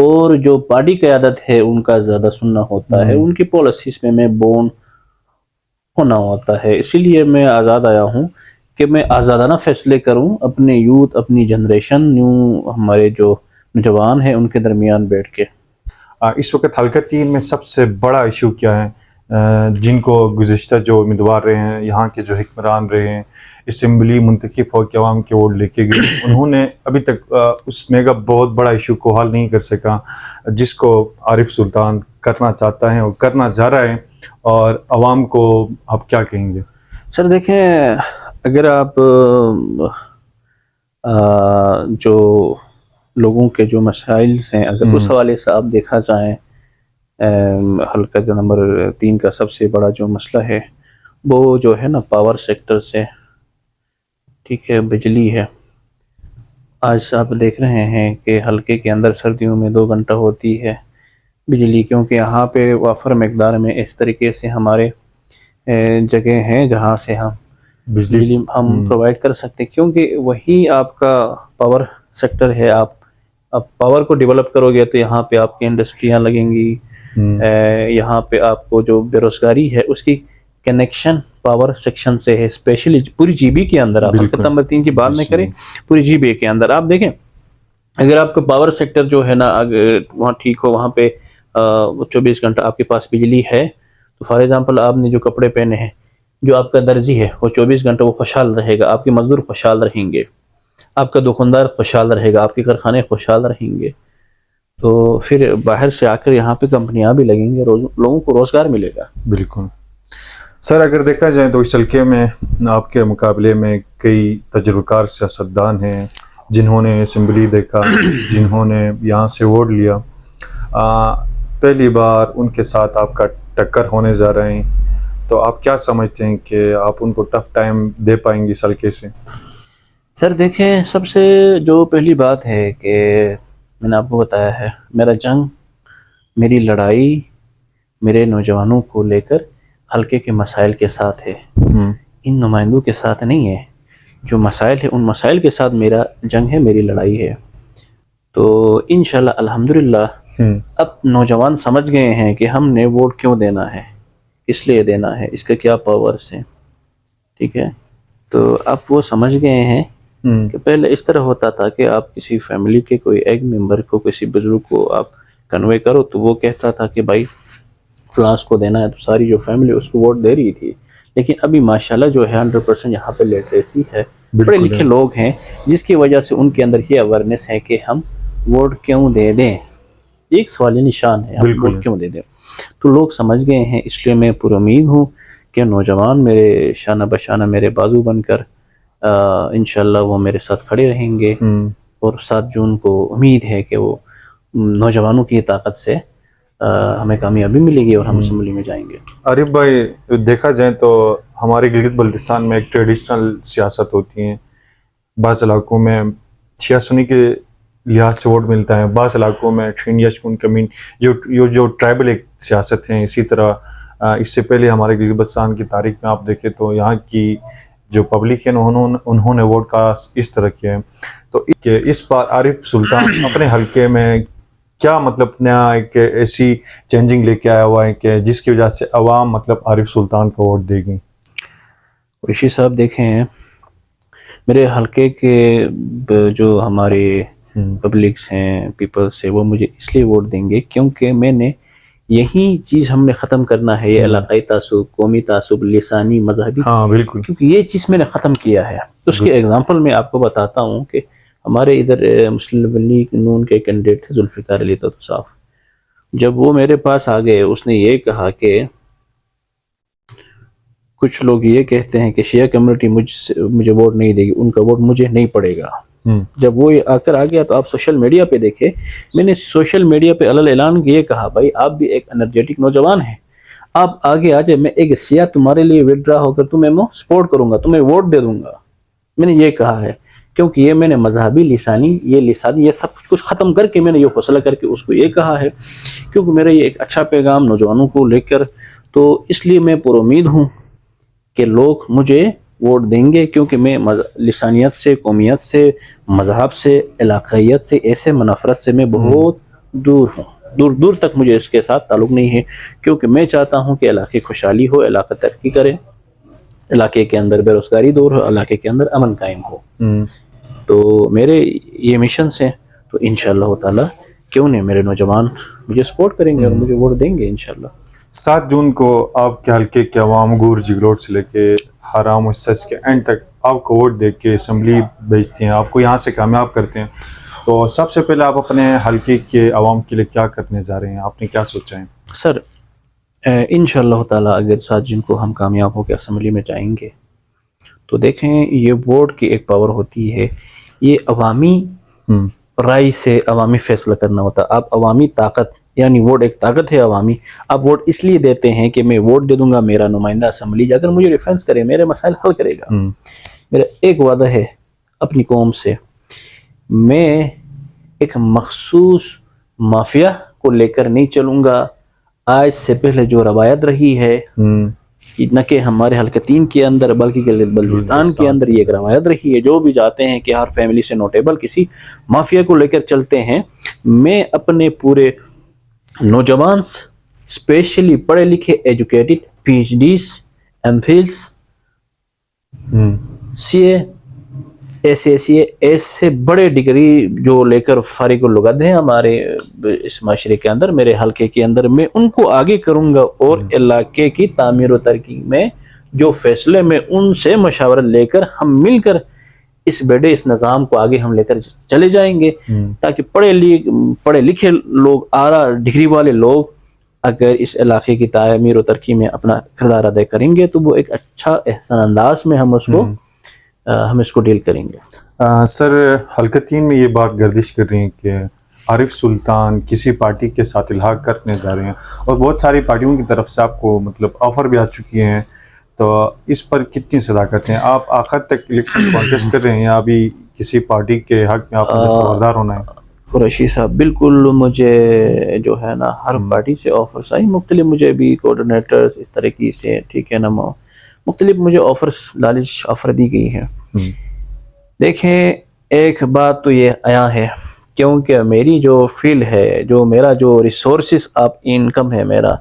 اور جو پارٹی قیادت ہے ان کا زیادہ سننا ہوتا ہے، ان کی پالیسیز میں بون ہونا ہوتا ہے. اسی لیے میں آزاد آیا ہوں کہ میں آزادانہ فیصلے کروں، اپنے یوتھ، اپنی جنریشن، ہمارے جو نوجوان ہیں ان کے درمیان بیٹھ کے. اس وقت حلقہ 3 میں سب سے بڑا ایشو کیا ہے جن کو گزشتہ جو امیدوار رہے ہیں، یہاں کے جو حکمران رہے ہیں، اسمبلی منتخب ہو کے عوام کے ووٹ لے کے گئے، انہوں نے ابھی تک اس میگا بہت بڑا ایشو کو حل نہیں کر سکا جس کو عارف سلطان کرنا چاہتا ہے اور کرنا چاہ رہا ہے، اور عوام کو آپ کیا کہیں گے؟ سر دیکھیں، اگر آپ جو لوگوں کے جو مسائل ہیں اگر اس حوالے سے آپ دیکھا جائیں، حلقہ نمبر 3 کا سب سے بڑا جو مسئلہ ہے وہ جو ہے نا پاور سیکٹر سے، ٹھیک ہے، بجلی ہے. آج آپ دیکھ رہے ہیں کہ حلقے کے اندر سردیوں میں 2 گھنٹہ ہوتی ہے بجلی، کیونکہ یہاں پہ وافر مقدار میں اس طریقے سے ہمارے جگہ ہیں جہاں سے ہم بجلی ہم پرووائڈ کر سکتے، کیونکہ وہی آپ کا پاور سیکٹر ہے. آپ پاور کو ڈیولپ کرو گے تو یہاں پہ آپ کی انڈسٹریاں لگیں گی، یہاں پہ آپ کو جو بے روزگاری ہے اس کی کنیکشن پاور سیکشن سے ہے، اسپیشلی پوری جی بی کے اندر. آپ نمبر 3 کی بات نہیں کریں، پوری جی بی کے اندر آپ دیکھیں، اگر آپ کا پاور سیکٹر جو ہے نا اگر وہاں ٹھیک ہو، وہاں پہ 24 گھنٹہ آپ کے پاس بجلی ہے، تو فار ایگزامپل آپ نے جو کپڑے پہنے ہیں، جو آپ کا درزی ہے وہ 24 گھنٹہ وہ خوشحال رہے گا، آپ کے مزدور خوشحال رہیں گے، آپ کا دکاندار خوشحال رہے گا، آپ کے کارخانے خوشحال رہیں گے. تو پھر باہر سے آ کر یہاں پہ کمپنیاں بھی لگیں گے، لوگوں کو روزگار ملے گا. بالکل سر، اگر دیکھا جائے تو اس حلقے میں آپ کے مقابلے میں کئی تجربہ کار سیاستدان ہیں جنہوں نے اسمبلی دیکھا، جنہوں نے یہاں سے ووٹ لیا. پہلی بار ان کے ساتھ آپ کا ٹکر ہونے جا رہے ہیں، تو آپ کیا سمجھتے ہیں کہ آپ ان کو ٹف ٹائم دے پائیں گے اس حلقے سے؟ سر دیکھیں، سب سے جو پہلی بات ہے کہ میں نے آپ کو بتایا ہے، میرا جنگ، میری لڑائی میرے نوجوانوں کو لے کر حلقے کے مسائل کے ساتھ ہے، ان نمائندوں کے ساتھ نہیں ہے. جو مسائل ہے ان مسائل کے ساتھ میرا جنگ ہے، میری لڑائی ہے. تو انشاءاللہ الحمدللہ اب نوجوان سمجھ گئے ہیں کہ ہم نے ووٹ کیوں دینا ہے، اس لیے دینا ہے، اس کا کیا پاورز ہیں، ٹھیک ہے. تو اب وہ سمجھ گئے ہیں کہ پہلے اس طرح ہوتا تھا کہ آپ کسی فیملی کے کوئی ایک ممبر کو، کسی بزرگ کو آپ کنوے کرو تو وہ کہتا تھا کہ بھائی فلاس کو دینا ہے، تو ساری جو فیملی اس کو ووٹ دے رہی تھی. لیکن ابھی ماشاءاللہ جو ہے 100% یہاں پہ لٹریسی ہے، پڑھے لکھے لوگ ہیں، جس کی وجہ سے ان کے اندر یہ اویئرنیس ہے کہ ہم ووٹ کیوں دے دیں. ایک سوالی نشان ہے، ہم ووٹ کیوں دے دیں. تو لوگ سمجھ گئے ہیں، اس لیے میں پر امید ہوں کہ نوجوان میرے شانہ بشانہ میرے بازو بن کر انشاءاللہ وہ میرے ساتھ کھڑے رہیں گے. اور 7 جون کو امید ہے کہ وہ نوجوانوں کی طاقت سے ہمیں کامیابی ملے گی اور ہم اسمبلی میں جائیں گے. عارف بھائی، دیکھا جائے تو ہمارے گلگت بلتستان میں ایک ٹریڈیشنل سیاست ہوتی ہے. بعض علاقوں میں شیعہ سنی کے لحاظ سے ووٹ ملتا ہے، بعض علاقوں میں شین شکون کمین جو ٹرائبل ایک سیاست ہیں. اسی طرح اس سے پہلے ہمارے گلگت بلتستان کی تاریخ میں آپ دیکھیں تو یہاں کی جو پبلک ہے انہوں نے ووٹ کا اس طرح کیا ہے. تو اس بار عارف سلطان اپنے حلقے میں کیا مطلب نیا ایک ایسی چینجنگ لے کے آیا ہوا ہے کہ جس کی وجہ سے عوام مطلب عارف سلطان کو ووٹ دے گی؟ قریشی صاحب دیکھیں، میرے حلقے کے جو ہمارے پبلکس ہیں، پیپلس ہیں، وہ مجھے اس لیے ووٹ دیں گے کیونکہ میں نے یہی چیز ہم نے ختم کرنا ہے، یہ علاقائی تعصب، قومی تعصب، لسانی، مذہبی، بالکل، کیونکہ یہ چیز میں نے ختم کیا ہے. اس کے ایگزامپل میں آپ کو بتاتا ہوں کہ ہمارے ادھر مسلم لیگ نون کے کینڈیڈیٹ تھے ذوالفقار علی صاحب. جب وہ میرے پاس آ گئے، اس نے یہ کہا کہ کچھ لوگ یہ کہتے ہیں کہ شیعہ کمیونٹی مجھے ووٹ نہیں دے گی، ان کا ووٹ مجھے نہیں پڑے گا. جب وہ آ کر آ گیا تو آپ سوشل میڈیا پہ دیکھیں، میں نے سوشل میڈیا پہ علل اعلان یہ کہا، بھائی آپ بھی ایک انرجیٹک نوجوان ہیں، آپ آگے آ جائے، میں ایک سیاہ تمہارے لیے وڈرا ہو کر تمہیں سپورٹ کروں گا، تمہیں ووٹ دے دوں گا. میں نے یہ کہا ہے کیونکہ یہ میں نے مذہبی، لسانی یہ سب کچھ ختم کر کے میں نے یہ فیصلہ کر کے اس کو یہ کہا ہے، کیونکہ میرا یہ ایک اچھا پیغام نوجوانوں کو لے کر. تو اس لیے میں پر امید ہوں کہ لوگ مجھے ووٹ دیں گے، کیونکہ میں لسانیت سے، قومیت سے، مذہب سے، علاقائیت سے، ایسے منافرت سے میں بہت دور ہوں، دور دور تک مجھے اس کے ساتھ تعلق نہیں ہے، کیونکہ میں چاہتا ہوں کہ علاقے خوشحالی ہو، علاقہ ترقی کرے، علاقے کے اندر بے روزگاری دور ہو، علاقے کے اندر امن قائم ہو. تو میرے یہ مشنس ہیں. تو انشاءاللہ تعالیٰ کیوں نہیں میرے نوجوان مجھے سپورٹ کریں گے اور مجھے ووٹ دیں گے انشاءاللہ. 7 جون کو آپ کے حلقے کے عوام گور جگروٹ سے لے کے حرام و سچ کے اینڈ تک آپ کو ووٹ دے کے اسمبلی بھیجتے ہیں، آپ کو یہاں سے کامیاب کرتے ہیں. تو سب سے پہلے آپ اپنے حلقے کے عوام کے لیے کیا کرنے جا رہے ہیں؟ آپ نے کیا سوچا ہے؟ سر انشاءاللہ تعالیٰ اگر 7 جن کو ہم کامیاب ہو کے اسمبلی میں جائیں گے تو دیکھیں یہ ووٹ کی ایک پاور ہوتی ہے، یہ عوامی رائے سے عوامی فیصلہ کرنا ہوتا ہے. آپ عوامی طاقت، یعنی ووٹ ایک طاقت ہے عوامی. آپ ووٹ اس لیے دیتے ہیں کہ میں ووٹ دے دوں گا، میرا نمائندہ اسمبلی جا کر مجھے ریفرنس کرے، میرے مسائل حل کرے گا. میرا ایک وعدہ ہے اپنی قوم سے، میں ایک مخصوص مافیا کو لے کر نہیں چلوں گا. آج سے پہلے جو روایت رہی ہے، نہ کہ ہمارے حلقہ 3 کے اندر بلکہ گلگت بلتستان کے اندر یہ ایک روایت رہی ہے، جو بھی جاتے ہیں کہ ہر فیملی سے نوٹیبل کسی مافیا کو لے کر چلتے ہیں. میں اپنے پورے نوجوان اسپیشلی پڑھے لکھے educated P H Ds, M Phils, C A, ایسے بڑے ڈگری جو لے کر فارغ اللغت ہیں ہمارے اس معاشرے کے اندر، میرے حلقے کے اندر، میں ان کو آگے کروں گا اور علاقے کی تعمیر و ترقی میں جو فیصلے میں ان سے مشاورت لے کر ہم مل کر اس نظام کو آگے ہم لے کر چلے جائیں گے، تاکہ پڑھے لکھے لوگ، اعلیٰ ڈگری والے لوگ اگر اس علاقے کی تعمیر و ترقی میں اپنا کردار ادا کریں گے تو وہ ایک اچھا احسن انداز میں ہم اس کو ڈیل کریں گے. سر حلقہ 3 میں یہ بات گردش کر رہی ہیں کہ عارف سلطان کسی پارٹی کے ساتھ الحاق کرنے جا رہے ہیں، اور بہت ساری پارٹیوں کی طرف سے آپ کو آفر بھی آ چکی ہیں. تو اس پر کتنی صداقت ہیں؟ آپ آخر تک الیکشن کانٹیسٹ کر رہے ہیں یا ابھی کسی پارٹی کے حق میں آپ کو دستبردار ہونا ہے؟ قریشی صاحب بالکل، مجھے جو ہے نا ہر پارٹی سے آفرز آئی مختلف، مجھے بھی کوآرڈینیٹرز اس طریقے سے، ٹھیک ہے نا، مختلف مجھے لالچ آفر دی گئی ہیں. دیکھیں ایک بات تو یہ آیا ہے، کیونکہ میری جو فیلڈ ہے، جو میرا جو ریسورسز آف انکم ہے میرا،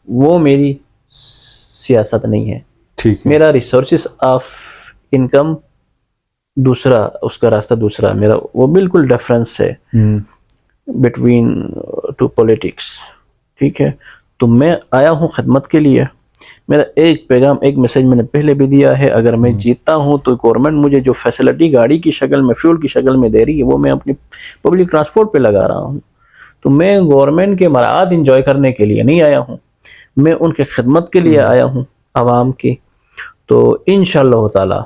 وہ میری سیاست نہیں ہے. میرا ریسورسز آف انکم دوسرا، اس کا راستہ دوسرا، میرا وہ بالکل ڈفرینس ہے بٹوین ٹو پولیٹکس. ٹھیک ہے، تو میں آیا ہوں خدمت کے لیے. میرا ایک پیغام، ایک میسج میں نے پہلے بھی دیا ہے، اگر میں جیتتا ہوں تو گورنمنٹ مجھے جو فیسلٹی گاڑی کی شکل میں، فیول کی شکل میں دے رہی ہے، وہ میں اپنی پبلک ٹرانسپورٹ پہ لگا رہا ہوں. تو میں گورنمنٹ کے مراعات انجوائے کرنے کے لیے نہیں آیا ہوں، میں ان کے خدمت کے لیے آیا ہوں، عوام کی. تو انشاءاللہ تعالیٰ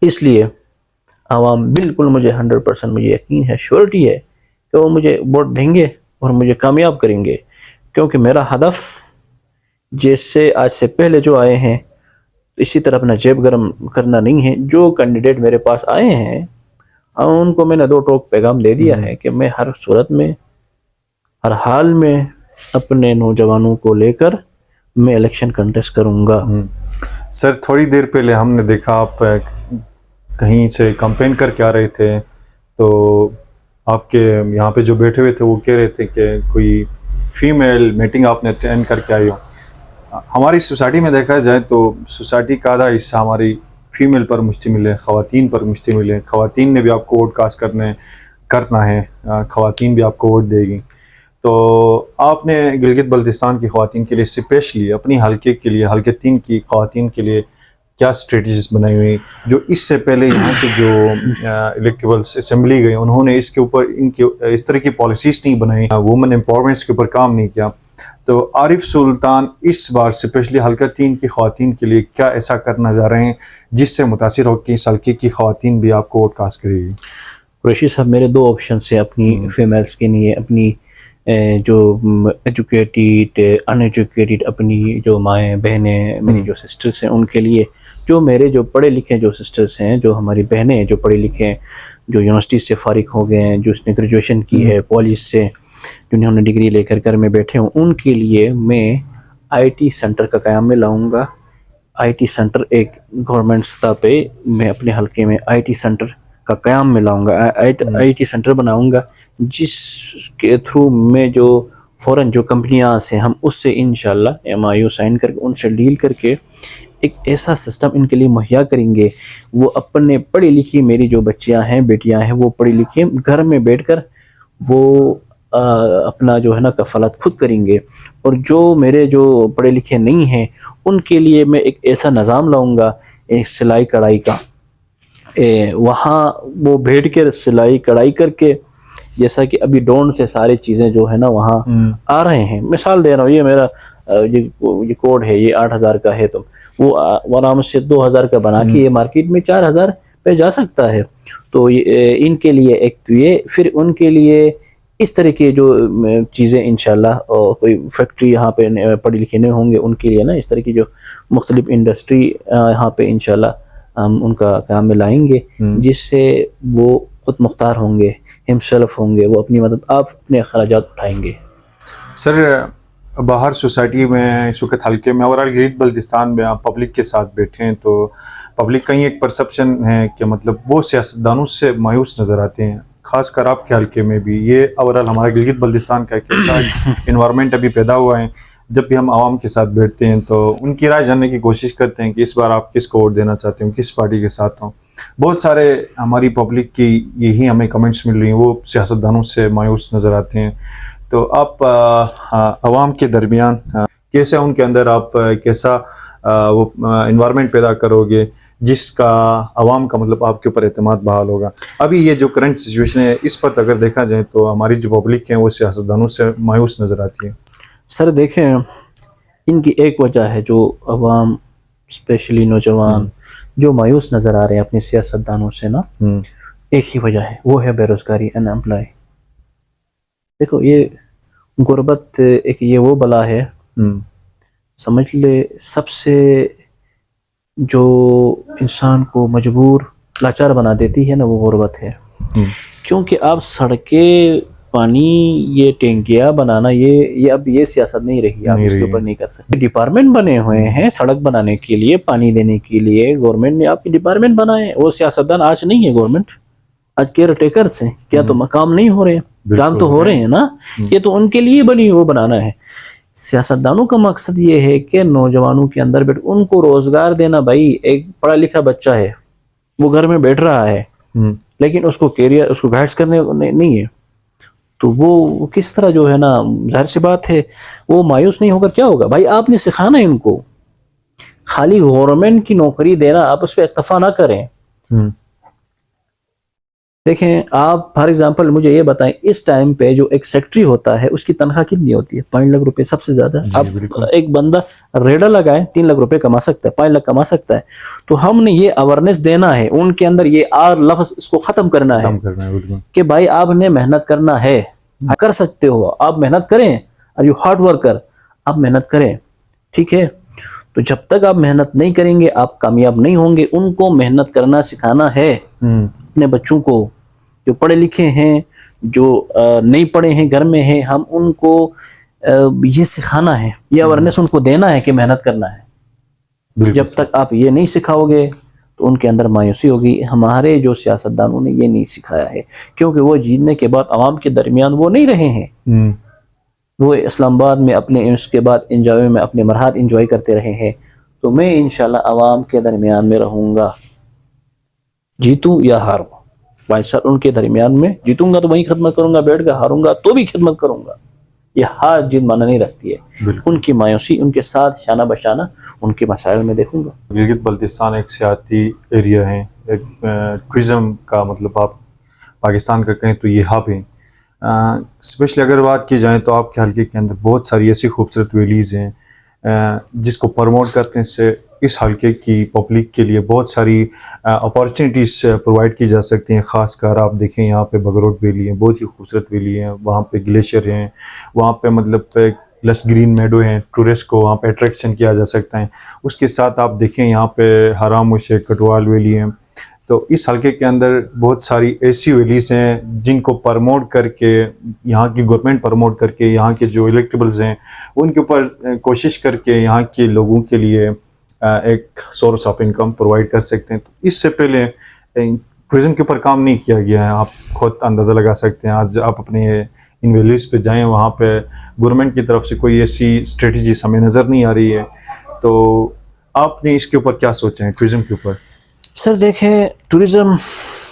اس لیے عوام بالکل مجھے 100% مجھے یقین ہے، شیورٹی ہے کہ وہ مجھے ووٹ دیں گے اور مجھے کامیاب کریں گے. کیونکہ میرا ہدف جیسے آج سے پہلے جو آئے ہیں اسی طرح اپنا جیب گرم کرنا نہیں ہے. جو کینڈیڈیٹ میرے پاس آئے ہیں ان کو میں نے 2 ٹوک پیغام دے دیا ہے کہ میں ہر صورت میں، ہر حال میں اپنے نوجوانوں کو لے کر میں الیکشن کنٹیسٹ کروں گا. سر تھوڑی دیر پہلے ہم نے دیکھا آپ کہیں سے کمپین کر کے آ رہے تھے، تو آپ کے یہاں پہ جو بیٹھے ہوئے تھے وہ کہہ رہے تھے کہ کوئی فیمیل میٹنگ آپ نے اٹینڈ کر کے آئی ہو. ہماری سوسائٹی میں دیکھا جائے تو سوسائٹی کا آدھا حصہ ہماری فیمیل پر مشتمل ہے، خواتین پر مشتمل ہے. خواتین نے بھی آپ کو ووٹ کاسٹ کرنا ہے، خواتین بھی آپ کو ووٹ دے گی. تو آپ نے گلگت بلتستان کی خواتین کے لیے اسپیشلی اپنی حلقے کے لیے، حلقے 3 کی خواتین کے لیے کیا اسٹریٹجیز بنائی ہوئی جو اس سے پہلے یہاں کے جو الیکٹیبلس اسمبلی گئے انہوں نے اس کے اوپر اس طرح کی پالیسیز نہیں بنائی، وومن امپاورمنٹس کے اوپر کام نہیں کیا؟ تو عارف سلطان اس بار اسپیشلی حلقہ 3 کی خواتین کے لیے کیا ایسا کرنا جا رہے ہیں جس سے متاثر ہو کہ اس حلقے کی خواتین بھی آپ کو ووٹ کاسٹ کرے گی؟ قریشی صاحب میرے 2 آپشنس ہیں اپنی فیمیلز کے لیے، اپنی جو ایجوکیٹڈ، ان ایجوکیٹڈ، اپنی جو مائیں بہنیں، میری جو سسٹرس ہیں ان کے لیے، جو میرے جو پڑھے لکھے جو سسٹرس ہیں، جو ہماری بہنیں ہیں جو پڑھے لکھے ہیں، جو یونیورسٹی سے فارغ ہو گئے ہیں، جو اس نے گریجویشن کی ہے کالج سے، جنہوں نے ڈگری لے کر گھر میں بیٹھے ہوں، ان کے لیے میں آئی ٹی سینٹر کا قیام میں لاؤں گا. آئی ٹی سینٹر ایک گورنمنٹ سطح پہ میں اپنے حلقے میں آئی ٹی سینٹر کا قیام میں لاؤں گا، آئی ٹی سینٹر بناؤں گا جس کے تھرو میں جو فوراً جو کمپنیاں ہیں ہم اس سے انشاءاللہ MIO سائن کر کے ان سے ڈیل کر کے ایک ایسا سسٹم ان کے لیے مہیا کریں گے. وہ اپنے پڑھی لکھی میری جو بچیاں ہیں بیٹیاں ہیں وہ پڑھی لکھی گھر میں بیٹھ کر وہ اپنا جو ہے نا کفالت خود کریں گے. اور جو میرے جو پڑھے لکھے نہیں ہیں ان کے لیے میں ایک ایسا نظام لاؤں گا ایک سلائی کڑھائی کا. وہاں وہ بیٹھ کر سلائی کڑھائی کر کے جیسا کہ ابھی ڈرون سے ساری چیزیں جو ہے نا وہاں آ رہے ہیں. مثال دے رہا ہوں یہ میرا یہ کوڈ ہے یہ 8,000 کا ہے تو وہ آرام سے 2,000 کا بنا کے یہ مارکیٹ میں 4,000 پہ جا سکتا ہے. تو ان کے لیے ایک تو یہ پھر ان کے لیے اس طرح کی جو چیزیں انشاءاللہ کوئی فیکٹری یہاں پہ پڑھے لکھے نہیں ہوں گے ان کے لیے نا اس طرح کی جو مختلف انڈسٹری یہاں پہ انشاءاللہ ہم ان کا کام میں لائیں گے جس سے وہ خود مختار ہوں گے ہم سیلف ہوں گے. وہ اپنی مدد آپ اپنے اخراجات اٹھائیں گے. سر باہر سوسائٹی میں اس وقت حلقے میں اور گلگت بلتستان میں آپ پبلک کے ساتھ بیٹھے ہیں تو پبلک کا یہ ایک پرسپشن ہے کہ مطلب وہ سیاستدانوں سے مایوس نظر آتے ہیں خاص کر آپ کے حلقے میں بھی. یہ اوورال ہمارا گلگت بلتستان کا ایک ایسا انوائرمنٹ ابھی پیدا ہوا ہے جب بھی ہم عوام کے ساتھ بیٹھتے ہیں تو ان کی رائے جاننے کی کوشش کرتے ہیں کہ اس بار آپ کس کو ووٹ دینا چاہتے ہیں کس پارٹی کے ساتھ ہوں. بہت سارے ہماری پبلک کی یہی ہمیں کمنٹس مل رہی ہیں وہ سیاستدانوں سے مایوس نظر آتے ہیں. تو آپ عوام کے درمیان کیسے ان کے اندر آپ کیسا وہ انوائرمنٹ پیدا کرو گے جس کا عوام کا مطلب آپ کے اوپر اعتماد بحال ہوگا. ابھی یہ جو کرنٹ سچویشن ہے اس پر اگر دیکھا جائے تو ہماری جو پبلک ہے وہ سیاستدانوں سے مایوس نظر آتی ہے. سر دیکھیں ان کی ایک وجہ ہے جو عوام اسپیشلی نوجوان جو مایوس نظر آ رہے ہیں اپنے سیاستدانوں سے نا ایک ہی وجہ ہے وہ ہے بے روزگاری ان امپلائی. دیکھو یہ غربت ایک یہ وہ بلا ہے سمجھ لے سب سے جو انسان کو مجبور لاچار بنا دیتی ہے نا وہ غربت ہے. کیونکہ آپ سڑکیں پانی یہ ٹینکیاں بنانا یہ اب یہ سیاست نہیں رہی آپ اس کے اوپر نہیں کر سکتے. ڈپارٹمنٹ بنے ہوئے ہیں سڑک بنانے کے لیے پانی دینے کے لیے گورنمنٹ نے آپ کے ڈپارٹمنٹ بنائے. وہ سیاستدان آج نہیں ہے گورنمنٹ آج کیئر ٹیکرز ہیں. کیا تو کام نہیں ہو رہے ہیں کام تو ہو رہے ہیں نا یہ تو ان کے لیے بنی وہ بنانا ہے. سیاستدانوں کا مقصد یہ ہے کہ نوجوانوں کے اندر بیٹھ ان کو روزگار دینا. بھائی ایک پڑھا لکھا بچہ ہے وہ گھر میں بیٹھ رہا ہے لیکن اس کو کیریئر اس کو گائیڈس کرنے نہیں ہے تو وہ کس طرح جو ہے نا ظاہر سی بات ہے وہ مایوس نہیں ہو کر کیا ہوگا. بھائی آپ نے سکھانا ہے ان کو خالی گورنمنٹ کی نوکری دینا آپ اس پہ اکتفا نہ کریں. دیکھیں آپ فار ایگزامپل مجھے یہ بتائیں اس ٹائم پہ جو ایک سیکٹری ہوتا ہے اس کی تنخواہ کتنی ہوتی ہے 5 لاکھ روپے سب سے زیادہ. اب ایک بندہ ریڈر لگائے 3 لاکھ روپے کما سکتا ہے 5 لاکھ کما سکتا ہے. تو ہم نے یہ اویرنیس دینا ہے ان کے اندر یہ آر لفظ اس کو ختم کرنا ہے کہ بھائی آپ نے محنت کرنا ہے کر سکتے ہو آپ محنت کریں اور یو ہارڈ ورکر آپ محنت کریں ٹھیک ہے. تو جب تک آپ محنت نہیں کریں گے آپ کامیاب نہیں ہوں گے. ان کو محنت کرنا سکھانا ہے اپنے بچوں کو جو پڑھے لکھے ہیں جو نہیں پڑھے ہیں گھر میں ہیں ہم ان کو یہ سکھانا ہے یہ اویرنیس ان کو دینا ہے کہ محنت کرنا ہے. جب تک آپ یہ نہیں سکھاؤ گے تو ان کے اندر مایوسی ہوگی. ہمارے جو سیاستدانوں نے یہ نہیں سکھایا ہے کیونکہ وہ جیتنے کے بعد عوام کے درمیان وہ نہیں رہے ہیں. وہ اسلام آباد میں اپنے اس کے بعد انجوائے میں اپنے مرحلات انجوائے کرتے رہے ہیں. تو میں انشاءاللہ عوام کے درمیان میں رہوں گا جیتوں یا ہاروں. بھائی سر ان کے درمیان میں جیتوں گا تو وہیں خدمت کروں گا بیٹھ کر ہاروں گا تو بھی خدمت کروں گا. یہ ہار جیت مانا نہیں رکھتی ہے. ان کی مایوسی ان کے ساتھ شانہ بشانہ ان کے مسائل میں دیکھوں گا. گلگت بلتستان ایک سیاحتی ایریا ہے ایک ٹورزم کا مطلب آپ پاکستان کا کہیں تو یہ ہب ہے. اسپیشلی اگر بات کی جائیں تو آپ کے حلقے کے اندر بہت ساری ایسی خوبصورت ویلیز ہیں جس کو پروموٹ کرنے سے اس حلقے کی پبلک کے لیے بہت ساری اپارچونیٹیز پرووائڈ کی جا سکتی ہیں. خاص کر آپ دیکھیں یہاں پہ بگروٹ ویلی ہے بہت ہی خوبصورت ویلی ہے. وہاں پہ گلیشیئر ہیں وہاں پہ مطلب لش گرین میڈو ہیں ٹورسٹ کو وہاں پہ اٹریکشن کیا جا سکتا ہے. اس کے ساتھ آپ دیکھیں یہاں پہ حراموش ہے کٹوال ویلی ہے. تو اس حلقے کے اندر بہت ساری ایسی ویلیز ہیں جن کو پرموٹ کر کے یہاں کی گورنمنٹ پرموٹ کر کے یہاں کے جو الیکٹیبلز ہیں ان کے اوپر کوشش کر کے یہاں کے لوگوں کے لیے ایک سورس آف انکم پرووائڈ کر سکتے ہیں. تو اس سے پہلے ٹورزم کے اوپر کام نہیں کیا گیا ہے. آپ خود اندازہ لگا سکتے ہیں. آج آپ اپنے ان ویلیز پہ جائیں, وہاں پہ گورنمنٹ کی طرف سے کوئی ایسی اسٹریٹجیز ہمیں نظر نہیں آ رہی ہے. تو آپ نے اس کے اوپر کیا سوچا ہے ٹورزم کے اوپر؟ سر دیکھیں, ٹورزم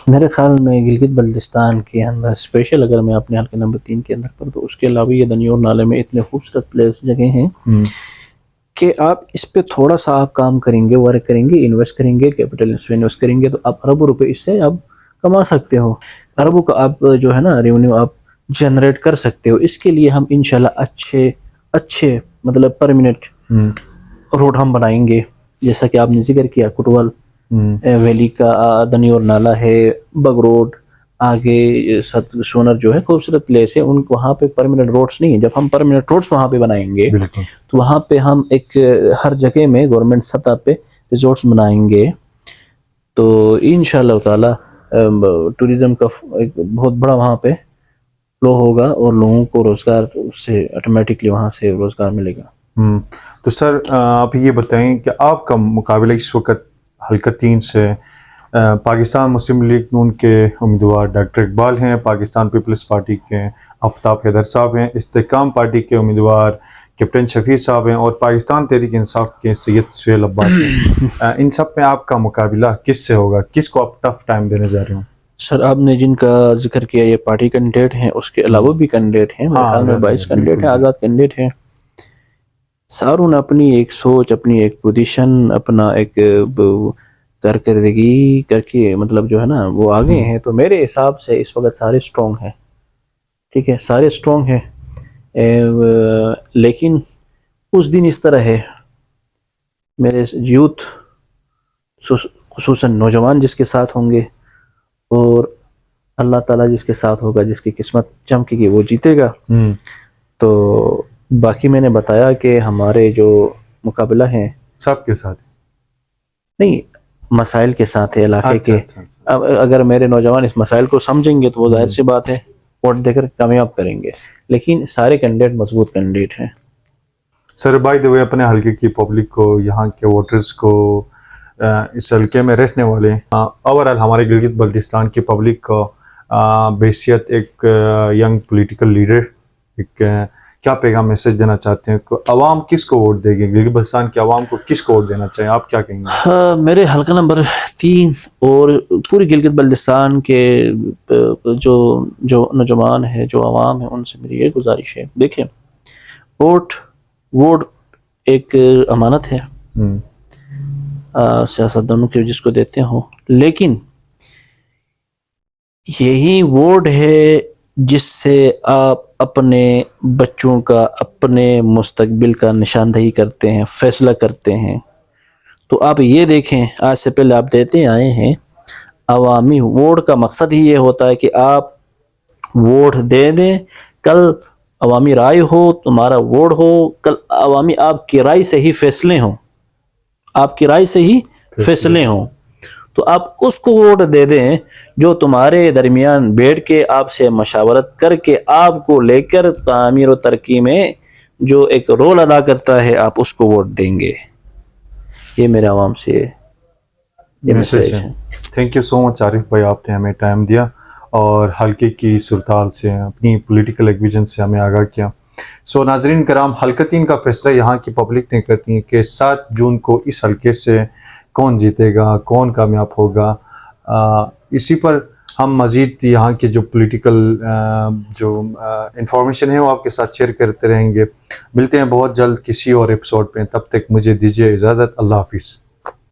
میرے خیال میں گلگت بلتستان کے اندر اسپیشل اگر میں اپنے حلقہ نمبر 3 کے اندر پر, تو اس کے علاوہ یہ دنیور نالے میں اتنے خوبصورت پلیس جگہ ہیں کہ آپ اس پہ تھوڑا سا آپ کام کریں گے, ورک کریں گے, انویسٹ کریں گے, کیپٹل اس پہ انویسٹ کریں گے, تو آپ اربوں روپے اس سے آپ کما سکتے ہو. اربوں کا آپ جو ہے نا ریونیو آپ جنریٹ کر سکتے ہو. اس کے لیے ہم انشاءاللہ اچھے مطلب پر منٹ روڈ ہم بنائیں گے, جیسا کہ آپ نے ذکر کیا کوٹوال ویلی کا دنیور نالا ہے, بگ روڈ, آگے سونر جو ہے خوبصورت پلیس ہے, ان وہاں پہ پرماننٹ روڈس نہیں ہیں. جب ہم پرماننٹ روڈس وہاں پہ بنائیں گے تو وہاں پہ ہم ایک ہر جگہ میں گورنمنٹ سطح پہ ریزورٹس بنائیں گے, تو انشاءاللہ تعالی ٹوریزم کا ایک بہت بڑا وہاں پہ فلو ہوگا, اور لوگوں کو روزگار اس سے آٹومیٹکلی وہاں سے روزگار ملے گا. تو سر آپ یہ بتائیں کہ آپ کا مقابلہ اس وقت حلقہ 3 سے پاکستان مسلم لیگ نون کے امیدوار ڈاکٹر اقبال ہیں, پاکستان پیپلز پارٹی کے آفتاب حیدر صاحب ہیں, استحکام پارٹی کے امیدوار کیپٹن شفیع صاحب ہیں, اور پاکستان تحریک انصاف کے سید سہیل عباس ہیں. ان سب میں آپ کا مقابلہ کس سے ہوگا؟ کس کو آپ ٹف ٹائم دینے جا رہے ہوں؟ سر آپ نے جن کا ذکر کیا یہ پارٹی کینڈیڈیٹ ہیں, اس کے علاوہ بھی کینڈیڈیٹ ہیں, میرے خیال میں 22 کینڈیڈیٹ ہیں, آزاد کینڈیڈیٹ ہیں. ساروں نے اپنی ایک سوچ, اپنی ایک پوزیشن, اپنا ایک کارکردگی کر کے مطلب جو ہے نا وہ آگے ہیں. تو میرے حساب سے اس وقت سارے اسٹرانگ ہیں, ٹھیک ہے, سارے اسٹرانگ ہیں. لیکن اس دن اس طرح ہے, میرے یوتھ خصوصاً نوجوان جس کے ساتھ ہوں گے, اور اللہ تعالیٰ جس کے ساتھ ہوگا, جس کی قسمت چمکے گی وہ جیتے گا. تو باقی میں نے بتایا کہ ہمارے جو مقابلہ ہیں سب کے ساتھ نہیں, مسائل کے ساتھ ہے علاقے کے. اب اگر میرے نوجوان اس مسائل کو سمجھیں گے تو وہ ظاہر سی بات ہے ووٹ دے کر کامیاب کریں گے, لیکن سارے کینڈیڈیٹ مضبوط کینڈیڈیٹ ہیں. سر بائی دا وے اپنے حلقے کی پبلک کو, یہاں کے ووٹرز کو, اس حلقے میں رہنے والے اوورال ہمارے گلگت بلتستان کی پبلک کو بحیثیت ایک ینگ پولیٹیکل لیڈر ایک کیا پیغام میسج دینا چاہتے ہیں؟ عوام کس کو ووٹ دے گی؟ گلگت بلتستان کی عوام کو کس کو ووٹ دینا چاہیں, آپ کیا کہیں گے؟ میرے حلقہ نمبر 3 اور پوری گلگت بلتستان کے جو نوجوان ہے, جو عوام ہے, ان سے میری یہ گزارش ہے, دیکھیں ووٹ ایک امانت ہے, سیاستدانوں کے جس کو دیتے ہوں, لیکن یہی ووٹ ہے جس سے آپ اپنے بچوں کا, اپنے مستقبل کا نشاندہی کرتے ہیں, فیصلہ کرتے ہیں. تو آپ یہ دیکھیں, آج سے پہلے آپ دیتے آئے ہیں, عوامی ووٹ کا مقصد ہی یہ ہوتا ہے کہ آپ ووٹ دے دیں, کل عوامی رائے ہو, تمہارا ووٹ ہو, کل عوامی آپ کی رائے سے ہی فیصلے ہوں, آپ کی رائے سے ہی فیصلے ہوں. تو آپ اس کو ووٹ دے دیں جو تمہارے درمیان بیٹھ کے آپ سے مشاورت کر کے آپ کو لے کر تعمیر و ترقی میں جو ایک رول ادا کرتا ہے, آپ اس کو ووٹ دیں گے. یہ میرے عوام سے یہ میسج ہے. تھینک یو سو مچ عارف بھائی, آپ نے ہمیں ٹائم دیا اور حلقے کی صورتحال سے, اپنی پولیٹیکل ایک سے ہمیں آگاہ کیا. سو ناظرین کرام, حلقہ 3 کا فیصلہ یہاں کی پبلک نے کرتی ہے کہ 7 جون کو اس حلقے سے کون جیتے گا, کون کامیاب ہوگا. اسی پر ہم مزید یہاں کے جو پولیٹیکل جو انفارمیشن ہے وہ آپ کے ساتھ شیئر کرتے رہیں گے. ملتے ہیں بہت جلد کسی اور ایپیسوڈ پہ, تب تک مجھے دیجیے اجازت. اللہ حافظ.